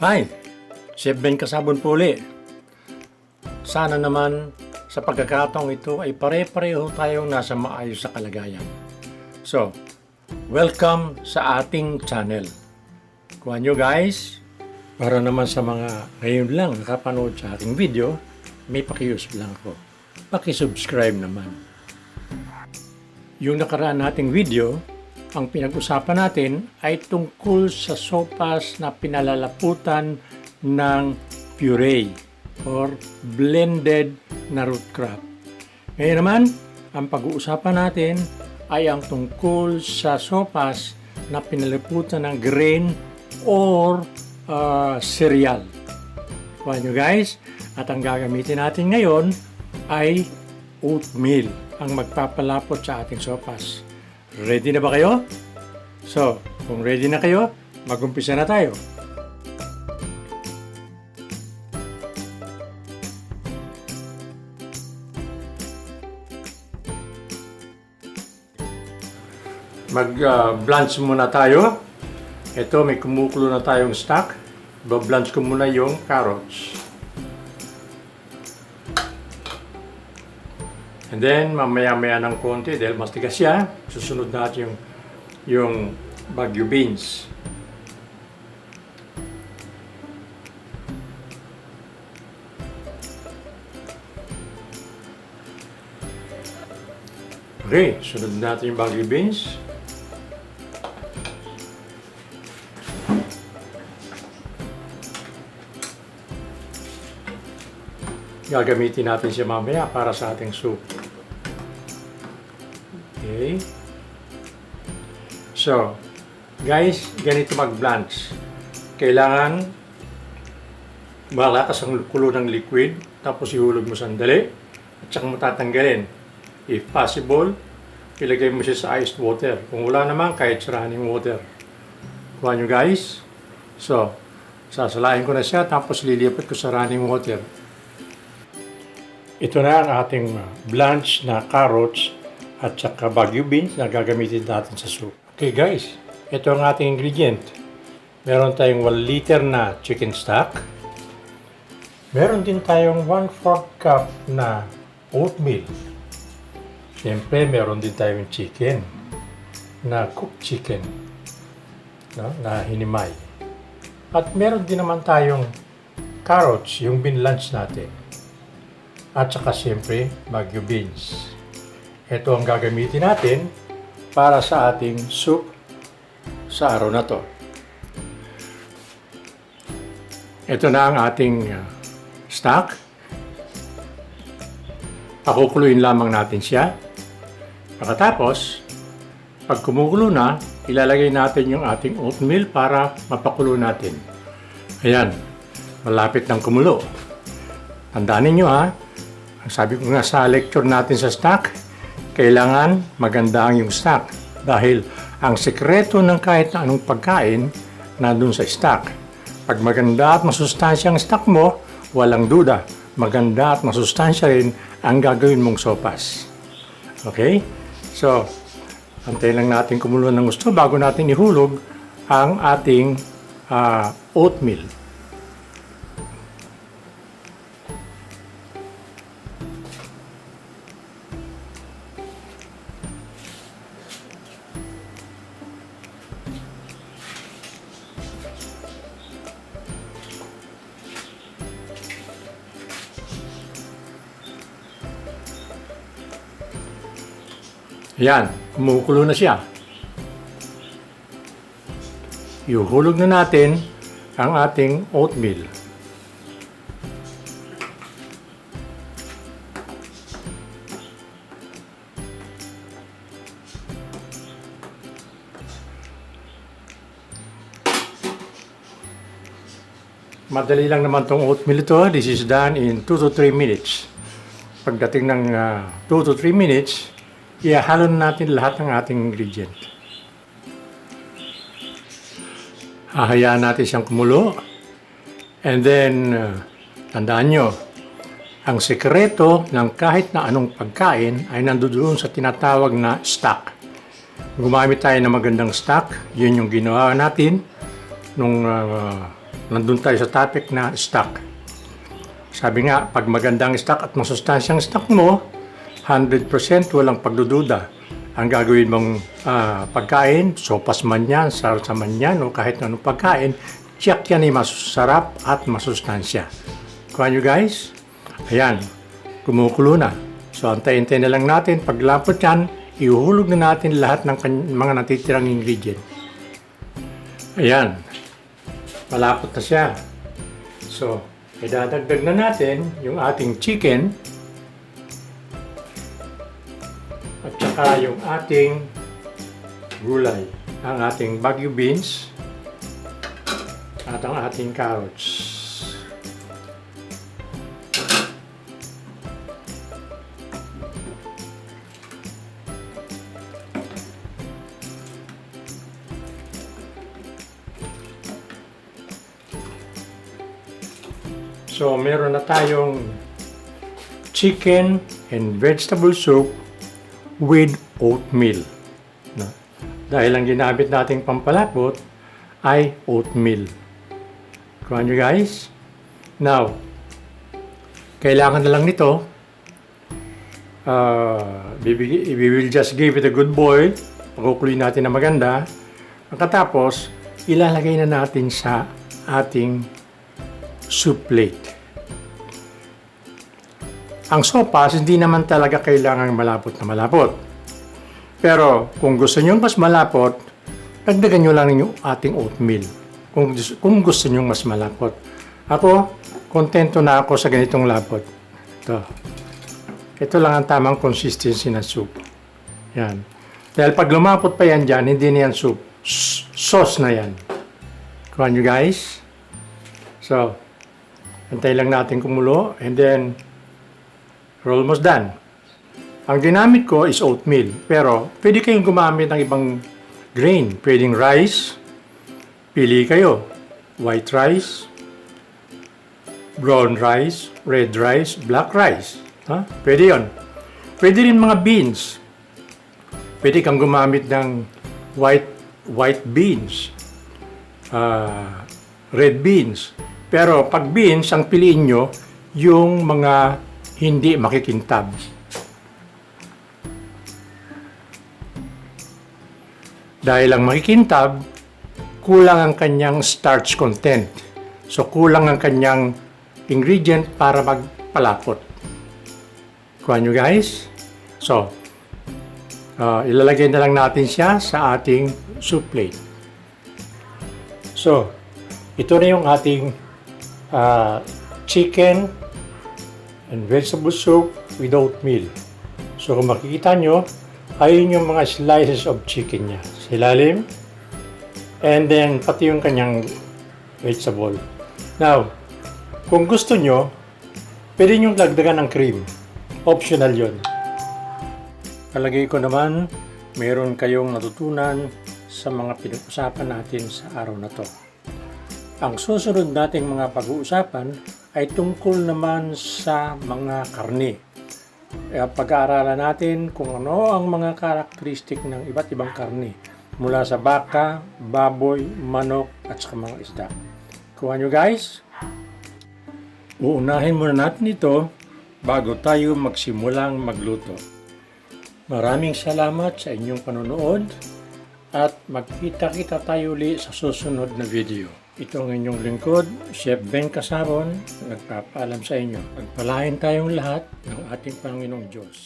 Hi! Chef Ben Kasabon po uli. Sana naman sa pagkakataong ito ay pare-pareho tayong nasa maayos sa kalagayan. So, welcome sa ating channel. Kuha nyo guys, para naman sa mga ngayon lang nakapanood sa aking video, may pakiusap lang ako. Paki-subscribe naman. Yung nakaraan nating video, ang pinag-usapan natin ay tungkol sa sopas na pinalalaputan ng puree or blended na root crop. Ngayon naman, ang pag-uusapan natin ay ang tungkol sa sopas na pinalalaputan ng grain or cereal. Kuha nyo guys, at ang gagamitin natin ngayon ay oatmeal ang magpapalapot sa ating sopas. Ready na ba kayo? So, kung ready na kayo, mag-umpisa na tayo. Mag-blanch muna tayo. Ito, may kumukulo na tayong stock. Ba-blanch ko muna yung carrots. And then, mamaya-maya ng konti dahil mas tigas siya, susunod natin yung Baguio beans. Okay, sunod natin yung Baguio beans. Gagamitin natin siya mamaya para sa ating soup. Okay. So, guys, ganito mag-blanch. Kailangan malakas ang kulo ng liquid, tapos ihulog mo sandali, at saka mo tatanggalin. If possible, ilagay mo siya sa iced water. Kung wala naman, kahit sa running water. Kuha nyo guys. So, sasalahin ko na siya, tapos lilipat ko sa running water. Ito na ang ating blanch na carrots at saka Baguio beans na gagamitin natin sa soup. Okay guys, ito ang ating ingredient. Meron tayong 1 liter na chicken stock. Meron din tayong 1/4 cup na oatmeal. Siyempre, meron din tayong chicken na cooked chicken, no, na hinimay. At meron din naman tayong carrots, yung binlunch natin. At saka siyempre, Baguio beans. Ito ang gagamitin natin para sa ating soup sa araw na to. Ito na ang ating stock. Pakukuluin lamang natin siya. Pagkatapos, pag kumukulo na, ilalagay natin yung ating oatmeal para mapakulo natin. Ayan, malapit ng kumulo. Tandaan ninyo ha, ang sabi ko nga sa lecture natin sa stock, kailangan maganda ang yung stock dahil ang sekreto ng kahit na anong pagkain nandun sa stock. Pag maganda at masustansya ang stock mo, walang duda, maganda at masustansya rin ang gagawin mong sopas. Okay? So, antayin lang natin kumulo ng gusto bago natin ihulog ang ating oatmeal. Ayan, kumukulo na siya. Ihuhulog na natin ang ating oatmeal. Madali lang naman tong oatmeal ito. This is done in 2 to 3 minutes. Pagdating ng 2 to 3 minutes, ihalo natin lahat ng ating ingredient. Hahayaan natin siyang kumulo. And then, tandaan nyo, ang sekreto ng kahit na anong pagkain ay nandoon sa tinatawag na stock. Gumamit tayo ng magandang stock. Yun yung ginawa natin nung nandun tayo sa topic na stock. Sabi nga, pag magandang stock at masustansyang stock mo, 100% walang pagdududa. Ang gagawin mong pagkain, sopas man yan, sarsa man yan, o kahit anong pagkain, tiyak yan ay masarap at masustansya. Kuha nyo guys? Ayan, kumukulo na. So, antay-antay na lang natin. Paglapot yan, ihuhulog na natin lahat ng mga natitirang ingredient. Ayan, malapot na siya. So, idadagdag na natin yung ating chicken at saka yung ating gulay, ang ating Baguio beans at ang ating carrots. So, meron na tayong chicken and vegetable soup with oatmeal. No? Dahil ang ginamit nating pampalapot ay oatmeal. Kuha nyo guys. Now, kailangan na lang nito. We will just give it a good boil. Pagkukuloy natin na maganda. Pagkatapos, ilalagay na natin sa ating soup plate. Ang sopas, hindi naman talaga kailangan malapot na malapot. Pero kung gusto nyo mas malapot, dagdagan nyo lang yung ating oatmeal. Kung gusto nyo mas malapot. Ako, kontento na ako sa ganitong lapot. Ito lang ang tamang consistency ng soup. Yan. Dahil pag lumapot pa yan dyan, hindi na yan soup. Sauce na yan. Kuha nyo guys. So, antay lang natin kumulo and then we're almost done. Ang ginamit ko is oatmeal, pero pwede kayong gumamit ng ibang grain. Pwedeng rice, pili kayo. White rice, brown rice, red rice, black rice. Pwede yon. Pwede rin mga beans. Pwede kang gumamit ng white beans, red beans. Pero pag beans, ang piliin nyo, yung mga hindi makikintab. Dahil ang makikintab, kulang ang kanyang starch content. So, kulang ang kanyang ingredient para magpalapot. Kuha nyo guys. So, ilalagay na lang natin siya sa ating soup plate. So, ito na yung ating chicken and vegetable soup with oatmeal. So kung makikita nyo, ayun yung mga slices of chicken niya sa ilalim. And then pati yung kanyang vegetable. Now, kung gusto nyo, pwede nyo lagdagan ng cream. Optional yon. Palagay ko naman, mayroon kayong natutunan sa mga pinag-usapan natin sa araw na to. Ang susunod nating mga pag-uusapan ay tungkol naman sa mga karne. Pag-aaralan natin kung ano ang mga karakteristik ng iba't ibang karne mula sa baka, baboy, manok at sa mga isda. Kuha nyo guys. Uunahin muna natin ito bago tayo magsimulang magluto. Maraming salamat sa inyong panonood at magkita-kita tayo ulit sa susunod na video. Ito ang inyong lingkod, Chef Ben Casaron, nagpapaalam sa inyo. Pagpalain tayong lahat ng ating Panginoong Diyos.